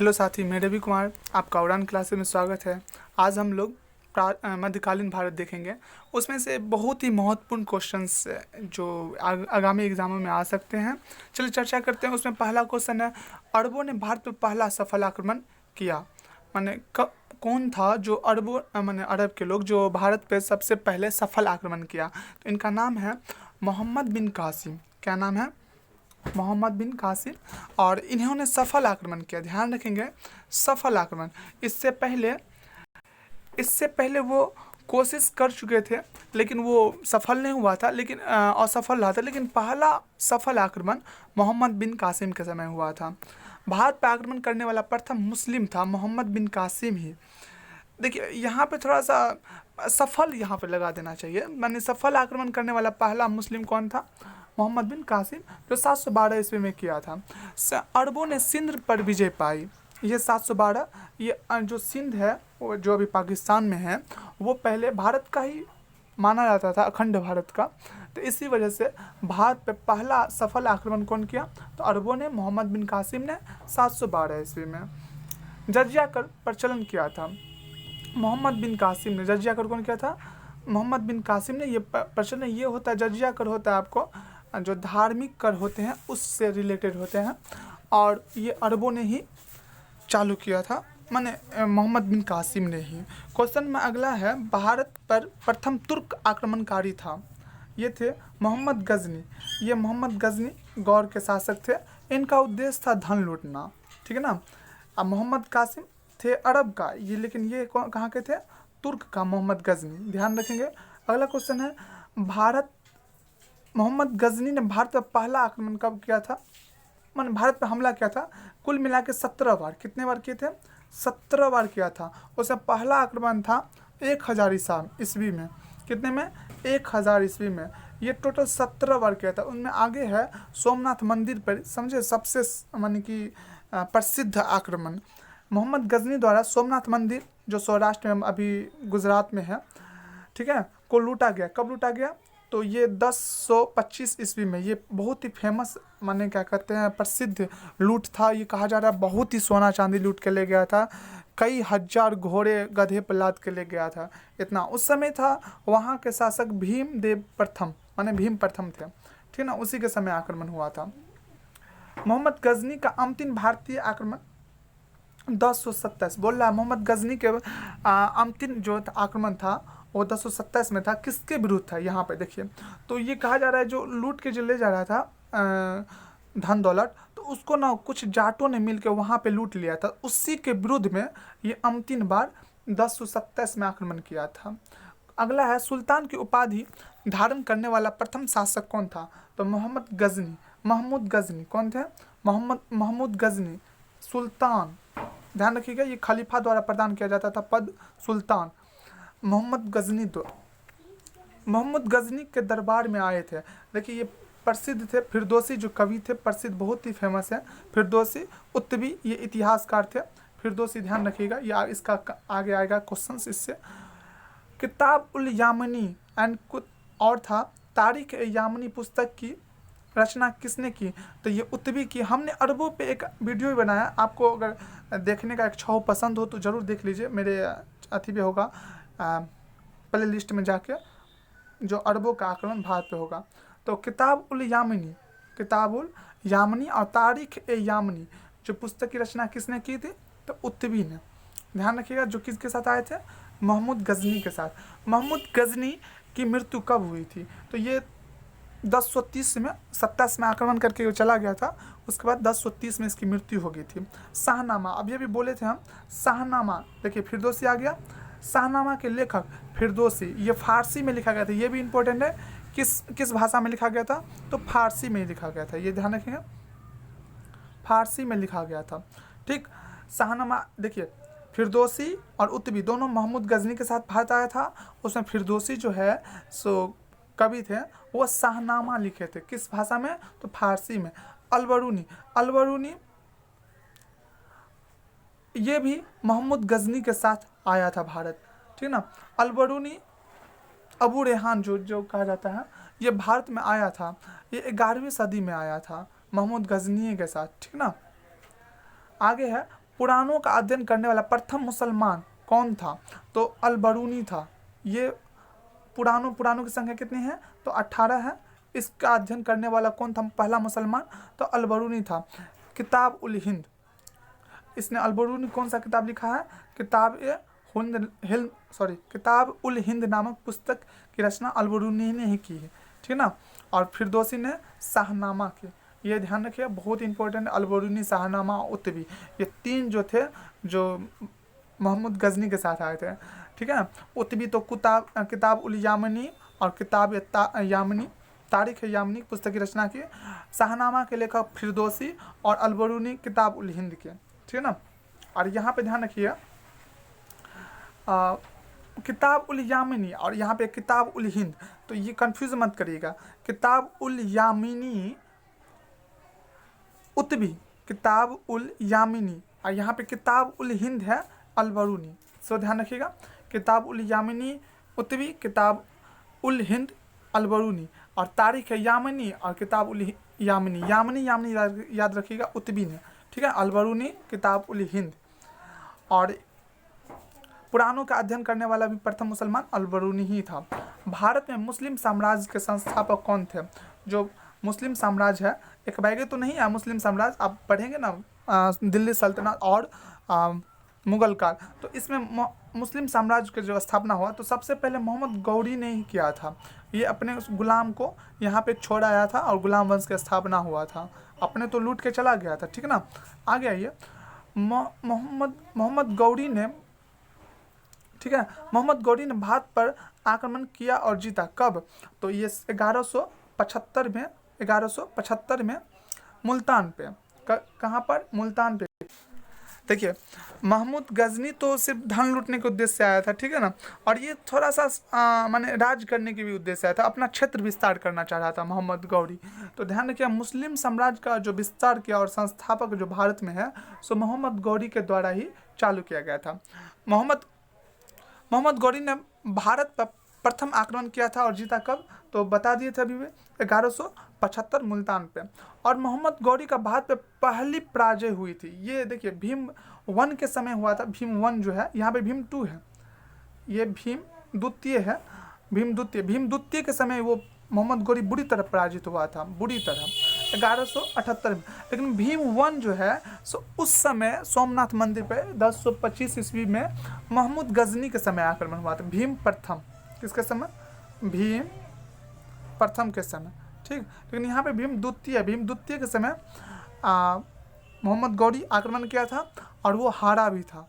Hello साथी, मैं रवि कुमार। आपका उड़ान क्लासेस में स्वागत है। आज हम लोग मध्यकालीन भारत देखेंगे। उसमें से बहुत ही महत्वपूर्ण क्वेश्चंस जो आगामी एग्जामों में आ सकते हैं, चलिए चर्चा करते हैं। उसमें पहला क्वेश्चन है, अरबों ने भारत पर पहला सफल आक्रमण किया। माने कौन था जो माने अरब के लोग जो भारत पे सबसे पहले सफल आक्रमण किया? तो इनका नाम है मोहम्मद बिन कासिम। क्या नाम है? मोहम्मद बिन कासिम। और इन्होंने सफल आक्रमण किया, ध्यान रखेंगे, सफल आक्रमण। इससे पहले वो कोशिश कर चुके थे, लेकिन वो सफल नहीं हुआ था, लेकिन असफल रहा था। लेकिन पहला सफल आक्रमण मोहम्मद बिन कासिम के समय हुआ था। भारत पर आक्रमण करने वाला प्रथम मुस्लिम था मोहम्मद बिन कासिम ही। देखिए यहाँ पे थोड़ा सा सफल यहाँ पे लगा देना चाहिए, माने सफल आक्रमण करने वाला पहला मुस्लिम कौन था? मोहम्मद बिन कासिम, जो 712 ईस्वी में किया था। अरबों ने सिंध पर विजय पाई। ये 712, ये जो सिंध है वो जो अभी पाकिस्तान में है, वो पहले भारत का ही माना जाता था, अखंड भारत का। तो इसी वजह से भारत पे पहला सफल आक्रमण कौन किया? तो अरबों ने, मोहम्मद बिन कासिम ने 712 ईस्वी में जजिया कर प्रचलन किया था। मोहम्मद बिन कासिम ने जजिया कर कौन किया था? मोहम्मद बिन कासिम ने। ये प्रचलन ये होता है, जजिया कर होता है आपको जो धार्मिक कर होते हैं उससे रिलेटेड होते हैं, और ये अरबों ने ही चालू किया था, माने मोहम्मद बिन कासिम ने ही। क्वेश्चन में अगला है, भारत पर प्रथम तुर्क आक्रमणकारी था। ये थे मोहम्मद गजनी। ये मोहम्मद गजनी गौर के शासक थे। इनका उद्देश्य था धन लूटना, ठीक है ना। अब मोहम्मद कासिम थे अरब का, ये लेकिन ये कहाँ के थे? तुर्क का, मोहम्मद गजनी। ध्यान रखेंगे। अगला क्वेश्चन है, मोहम्मद गजनी ने भारत पर पहला आक्रमण कब किया था? मैंने भारत पर हमला किया था कुल मिला के 17 बार। कितने बार किए थे? 17 बार किया था। उसमें पहला आक्रमण था 1000 ईस्वी में। कितने में? 1000 ईस्वी में। ये टोटल 17 बार किया था। उनमें आगे है सोमनाथ मंदिर पर, समझे, सबसे माने कि प्रसिद्ध आक्रमण मोहम्मद गजनी द्वारा सोमनाथ मंदिर, जो सौराष्ट्र में अभी गुजरात में है, ठीक है, को लूटा गया। कब लूटा गया? तो ये 1025 ईस्वी में। ये बहुत ही फेमस, माने क्या कहते हैं, प्रसिद्ध लूट था। ये कहा जा रहा है बहुत ही सोना चांदी लूट के ले गया था। कई हजार घोड़े गधे पर लाद के ले गया था। इतना उस समय था। वहाँ के शासक भीमदेव प्रथम, माने भीम प्रथम थे, ठीक ना। उसी के समय आक्रमण हुआ था। मोहम्मद गजनी का अंतिम भारतीय आक्रमण 1027 बोल रहा है। मोहम्मद गजनी के अंतिम जो आक्रमण था वो 1027 में था। किसके विरुद्ध था? यहाँ पे देखिए, तो ये कहा जा रहा है जो लूट के जो ले जा रहा था धन दौलत, तो उसको ना कुछ जाटों ने मिलकर वहाँ पे लूट लिया था। उसी के विरुद्ध में ये अंतिम बार 1027 में आक्रमण किया था। अगला है, सुल्तान की उपाधि धारण करने वाला प्रथम शासक कौन था? तो मोहम्मद गजनी, महमूद गजनी। कौन थे? महमूद गजनी, सुल्तान। ध्यान रखिएगा, ये खलीफा द्वारा प्रदान किया जाता था पद सुल्तान। मोहम्मद गजनी के दरबार में आए थे। देखिए ये प्रसिद्ध थे, फिरदौसी जो कवि थे, प्रसिद्ध, बहुत ही फेमस है फिरदौसी उत्तवी, ये इतिहासकार थे फिरदौसी। ध्यान रखिएगा, ये इसका आगे आएगा क्वेश्चंस इससे। किताब उल यामनी एंड कुछ और था। तारीख यामनी पुस्तक की रचना किसने की? तो ये उत्तवी की। हमने अरबों पे एक वीडियो भी बनाया, आपको अगर देखने का इच्छा हो, पसंद हो तो ज़रूर देख लीजिए। मेरे अथी पे होगा, प्ले लिस्ट में जाके, जो अरबों का आक्रमण भारत पे होगा। तो किताब उल यामनी और तारीख ए यामनी जो पुस्तक की रचना किसने की थी? तो उत्तवी ने। ध्यान रखिएगा, जो किसके साथ आए थे? महमूद गजनी के साथ। महमूद गजनी की मृत्यु कब हुई थी? तो ये 1030 में, 27 में आक्रमण करके वो चला गया था। उसके बाद 1030 में इसकी मृत्यु हो गई थी। शाहनामा, अभी अभी बोले थे हम, शाहनामा। देखिए फिरदौसी आ गया। शाहनामा के लेखक फिरदौसी, ये फारसी में लिखा गया था। ये भी इंपॉर्टेंट है, किस भाषा में लिखा गया था? तो फारसी में लिखा गया था। ये ध्यान रखेंगे, फारसी में लिखा गया था, ठीक। शाहनामा, देखिए फिरदौसी और उत्तवी दोनों महमूद गजनी के साथ भारत आया था। उसमें फिरदौसी जो है सो कवि थे, वो शाहनामा लिखे थे। किस भाषा में? तो फारसी में। अलबरूनी ये भी महमूद गजनी के साथ आया था भारत, ठीक ना। अलबरूनी, अबू रेहान जो कहा जाता है, ये भारत में आया था। ये 11वीं सदी में आया था महमूद गजनी के साथ, ठीक ना। आगे है पुराणों का अध्ययन करने वाला प्रथम मुसलमान कौन था? तो अल-बरूनी था। ये पुराणों की संख्या कितनी है? तो 18 है। इसका अध्ययन करने वाला कौन था पहला मुसलमान? तो अल-बरूनी था। किताब उल हिंद, इसने अल-बरूनी कौन सा किताब लिखा है? किताब उल हिंद नामक पुस्तक की रचना अल-बरूनी ने ही की है, ठीक है ना। और फिरदौसी ने शाहनामा की। ये ध्यान रखिए, बहुत इंपॉर्टेंट। अल-बरूनी, शाहनामा, उतबी, ये 3 जो थे जो मोहम्मद गजनी के साथ आए थे, ठीक है। उतबी तो किताब उल यामनी और किताब यामनी, तारीख यामनी पुस्तक की रचना की। शाहनामा के लेखक फिरदौसी और अल-बरूनी किताब उल हिंद के, ठीक है ना। और यहाँ पे ध्यान रखिए, किताब उल यामिनी और यहाँ पे किताब उल हिंद, तो ये कंफ्यूज मत करिएगा। किताब उल यामिनी उतबी, किताब उल यामिनी, और यहाँ पे किताब उल हिंद है अल-बरूनी। सो ध्यान रखिएगा, किताब उल यामिनी उतबी, किताब उल हिंद अल-बरूनी, और तारीख है यामिनी और किताब उल यामिनी। यामिनी याद रखिएगा उतबी ने, ठीक है। अल-बरूनी, किताब उल हिंद। और पुराणों का अध्ययन करने वाला भी प्रथम मुसलमान अल-बरूनी ही था। भारत में मुस्लिम साम्राज्य के संस्थापक कौन थे? जो मुस्लिम साम्राज्य है, एक बैगे तो नहीं है मुस्लिम साम्राज्य, आप पढ़ेंगे ना दिल्ली सल्तनत और मुगल काल, तो इसमें मुस्लिम साम्राज्य की जो स्थापना हुआ तो सबसे पहले मोहम्मद गौरी ने ही किया था। ये अपने उस गुलाम को यहाँ पे छोड़ आया था और गुलाम वंश की स्थापना हुआ था। अपने तो लूट के चला गया था, ठीक है ना। आगे आइए, मोहम्मद गौरी ने, ठीक है, मोहम्मद गौरी ने भारत पर आक्रमण किया और जीता। कब? तो ये 1175 में मुल्तान पे। कहाँ पर? मुल्तान पे। देखिए, महमूद गजनी तो सिर्फ धन लूटने के उद्देश्य से आया था, ठीक है ना। और ये थोड़ा सा माने राज करने के भी उद्देश्य से आया था, अपना क्षेत्र विस्तार करना चाह रहा था मोहम्मद गौरी। तो ध्यान रखिए, मुस्लिम साम्राज्य का जो विस्तार किया और संस्थापक जो भारत में है, सो मोहम्मद गौरी के द्वारा ही चालू किया गया था। मोहम्मद गौरी ने भारत पर प्रथम आक्रमण किया था और जीता। कब? तो बता दिए थे अभी भी, 1175 मुल्तान पे। और मोहम्मद गौरी का भारत पे पहली पराजय हुई थी, ये देखिए भीम 1 के समय हुआ था। भीम 1 जो है, यहाँ पे भीम 2 है, ये भीम द्वितीय है। भीम द्वितीय के समय वो मोहम्मद गौरी बुरी तरह पराजित हुआ था, बुरी तरह, 1178 में। लेकिन भीम 1 जो है, सो उस समय सोमनाथ मंदिर पे 1025 ईस्वी में महमूद गजनी के समय आक्रमण हुआ था। भीम प्रथम, किसके समय? भीम प्रथम के समय, ठीक। लेकिन यहाँ पे भीम द्वितीय के समय मोहम्मद गौरी आक्रमण किया था और वो हारा भी था।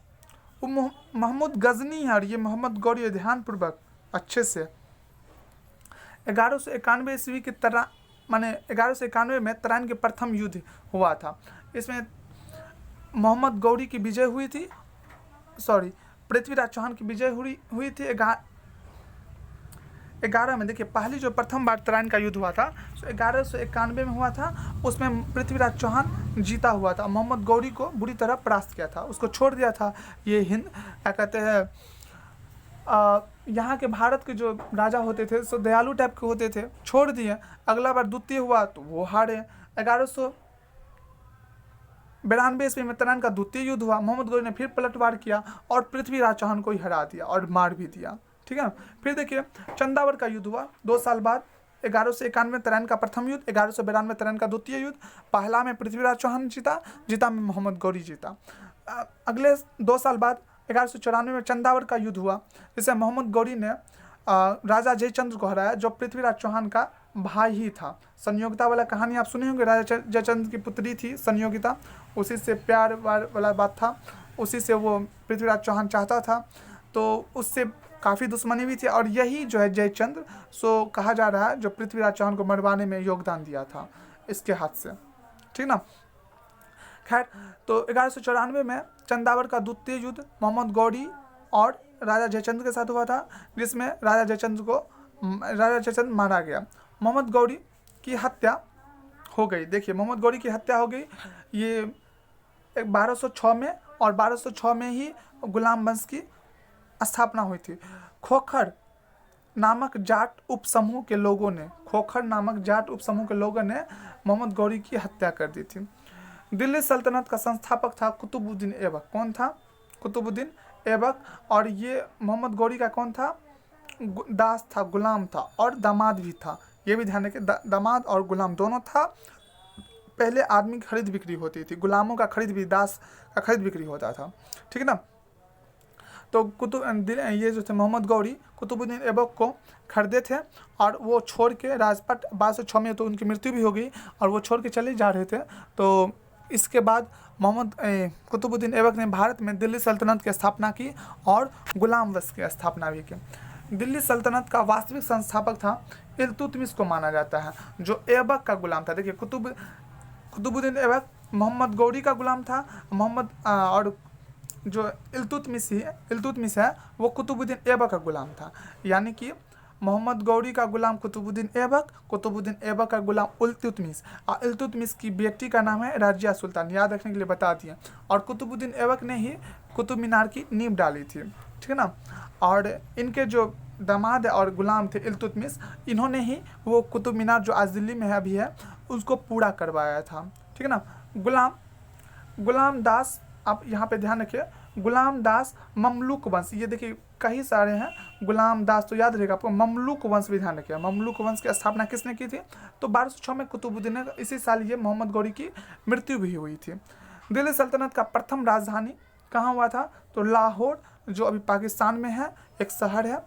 वो महमूद गजनी है और ये मोहम्मद गौरी ध्यानपूर्वक अच्छे से 1191 ईस्वी की तरह, माने 1191 में तराइन के प्रथम युद्ध हुआ था। इसमें मोहम्मद गौरी की विजय हुई थी, पृथ्वीराज चौहान की विजय हुई थी 11 में। देखिए, पहली जो प्रथम बार तराइन का युद्ध हुआ था, 1191 में हुआ था। उसमें पृथ्वीराज चौहान जीता हुआ था, मोहम्मद गौरी को बुरी तरह परास्त किया था, उसको छोड़ दिया था। ये हिंद क्या कहते हैं, यहाँ के भारत के जो राजा होते थे, सो दयालु टाइप के होते थे, छोड़ दिए। अगला बार द्वितीय हुआ तो वो हारे। 1192 ईस्वी में तराइन का द्वितीय युद्ध हुआ, मोहम्मद गौरी ने फिर पलटवार किया और पृथ्वीराज चौहान को ही हरा दिया और मार भी दिया, ठीक है। फिर देखिए, चंदावड़ का युद्ध हुआ 2 साल बाद, 1191 तराइन का प्रथम युद्ध, 1192 तराइन का द्वितीय युद्ध। पहला में पृथ्वीराज चौहान जीता में मोहम्मद गौरी जीता। अगले 2 साल बाद 1194 में चंदावड़ का युद्ध हुआ, जिससे मोहम्मद गौरी ने राजा जयचंद्र को हराया, जो पृथ्वीराज चौहान का भाई ही था। संयोगिता वाला कहानी आप सुने होंगे, राजा जयचंद्र की पुत्री थी संयोगिता, उसी से प्यार वाला बात था, उसी से वो पृथ्वीराज चौहान चाहता था, तो उससे काफ़ी दुश्मनी भी थी। और यही जो है जयचंद्र, सो कहा जा रहा है, जो पृथ्वीराज चौहान को मरवाने में योगदान दिया था इसके हाथ से, ठीक ना। खैर, तो 1194 में चंदावड़ का द्वितीय युद्ध मोहम्मद गौरी और राजा जयचंद्र के साथ हुआ था, जिसमें राजा जयचंद्र मारा गया। मोहम्मद गौरी की हत्या हो गई। देखिए, मोहम्मद गौरी की हत्या हो गई ये 1206 में, और 1206 में ही गुलाम वंश की स्थापना हुई थी। खोखर नामक जाट उप समूह के लोगों ने मोहम्मद गौरी की हत्या कर दी थी। दिल्ली सल्तनत का संस्थापक था कुतुबुद्दीन ऐबक। कौन था? कुतुबुद्दीन ऐबक। और ये मोहम्मद गौरी का कौन था? दास था, गुलाम था और दामाद भी था। ये भी ध्यान रखिए, दामाद और गुलाम दोनों था। पहले आदमी की खरीद बिक्री होती थी, गुलामों का खरीद भी, दास का खरीद बिक्री होता था, ठीक है ना। तो ये जो थे मोहम्मद गौरी कुतुबुद्दीन ऐबक को खरीदे थे और वो छोड़ के राजपाट 1206 में तो उनकी मृत्यु भी हो गई और वो छोड़ के चले जा रहे थे। तो इसके बाद कुतुबुद्दीन ऐबक ने भारत में दिल्ली सल्तनत की स्थापना की और गुलाम वंश की स्थापना भी की। दिल्ली सल्तनत का वास्तविक संस्थापक था इल्तुतमिश को माना जाता है, जो ऐबक का गुलाम था। देखिए कुतुबुद्दीन ऐबक मोहम्मद गौरी का गुलाम था, और जो इल्तुतमिश है वो कुतुबुद्दीन ऐबक का गुलाम था। यानी कि मोहम्मद गौरी का गुलाम कुतुबुद्दीन ऐबक का गुलाम इल्तुतमिश, और इल्तुतमिश की बेटी का नाम है राजिया सुल्तान, याद रखने के लिए बता दिए। और कुतुबुद्दीन ऐबक ने ही कुतुब मीनार की नींव डाली थी, ठीक है ना। और इनके जो दामाद और गुलाम थे इल्तुतमिश, इन्होंने ही वो कुतुब मीनार जो आज दिल्ली में है अभी है उसको पूरा करवाया था, ठीक है ना। गुलाम दास, आप यहाँ पे ध्यान रखिए, गुलाम दास ममलूक वंश, ये देखिए कई सारे हैं गुलाम दास, तो याद रहेगा आपको। ममलूक वंश भी ध्यान रखिए, ममलूक वंश की स्थापना किसने की थी? तो 1206 में कुतुबुद्दीन ने, इसी साल ये मोहम्मद गौरी की मृत्यु भी हुई थी। दिल्ली सल्तनत का प्रथम राजधानी कहाँ हुआ था? तो लाहौर, जो अभी पाकिस्तान में है, एक शहर है।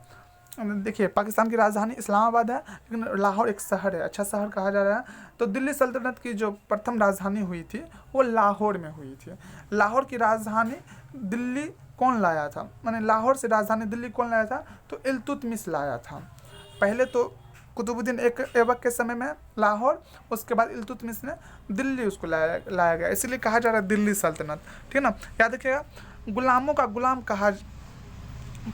देखिए पाकिस्तान की राजधानी इस्लामाबाद है, लेकिन लाहौर एक शहर है, अच्छा शहर कहा जा रहा है। तो दिल्ली सल्तनत की जो प्रथम राजधानी हुई थी वो लाहौर में हुई थी। लाहौर की राजधानी दिल्ली कौन लाया था? माने लाहौर से राजधानी दिल्ली कौन लाया था? तो इल्तुतमिश लाया था। पहले तो कुतुबुद्दीन ऐबक के समय में लाहौर, उसके बाद इल्तुतमिश ने दिल्ली उसको लाया गया, इसीलिए कहा जा रहा है दिल्ली सल्तनत, ठीक है ना। याद रखिएगा, गुलामों का गुलाम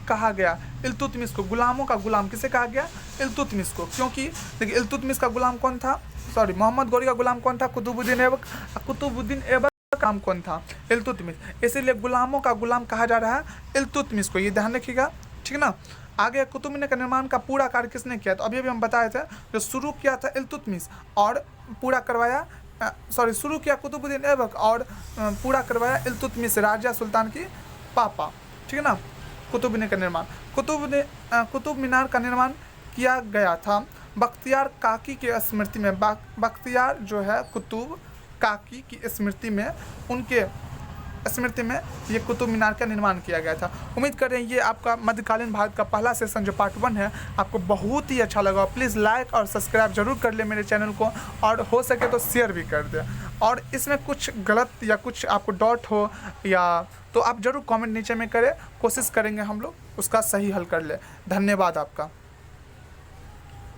कहा गया इल्तुतमिश को। गुलामों का गुलाम किसे कहा गया? इल्तुतमिश को। क्योंकि देखिए इल्तुतमिश का गुलाम कौन था? मोहम्मद गौरी का गुलाम कौन था? कुतुबुद्दीन ऐबक। कुतुबुद्दीन ऐबक का काम कौन था? इल्तुतमिश। इसीलिए गुलामों का गुलाम कहा जा रहा है इल्तुतमिश को, ये ध्यान रखिएगा, ठीक है ना। आगे कुतुब मीनार का निर्माण का पूरा कार्य किसने किया? तो अभी हम बताए थे, जो शुरू किया था इल्तुतमिश और पूरा करवाया, शुरू किया कुतुबुद्दीन ऐबक और पूरा करवाया इल्तुतमिश, राजिया सुल्तान की पापा, ठीक है ना। कुतुब मीनार का निर्माण, कुतुब मीनार का निर्माण किया गया था बख्तियार काकी के स्मृति में। बख्तियार जो है कुतुब काकी की स्मृति में, उनके स्मृति में ये कुतुब मीनार का निर्माण किया गया था। उम्मीद करें ये आपका मध्यकालीन भारत का पहला सेशन जो पार्ट 1 है आपको बहुत ही अच्छा लगा। प्लीज़ लाइक और सब्सक्राइब जरूर कर ले मेरे चैनल को, और हो सके तो शेयर भी कर दे। और इसमें कुछ गलत या कुछ आपको डाउट हो या तो आप ज़रूर कमेंट नीचे में करें, कोशिश करेंगे हम लोग उसका सही हल कर ले। धन्यवाद आपका।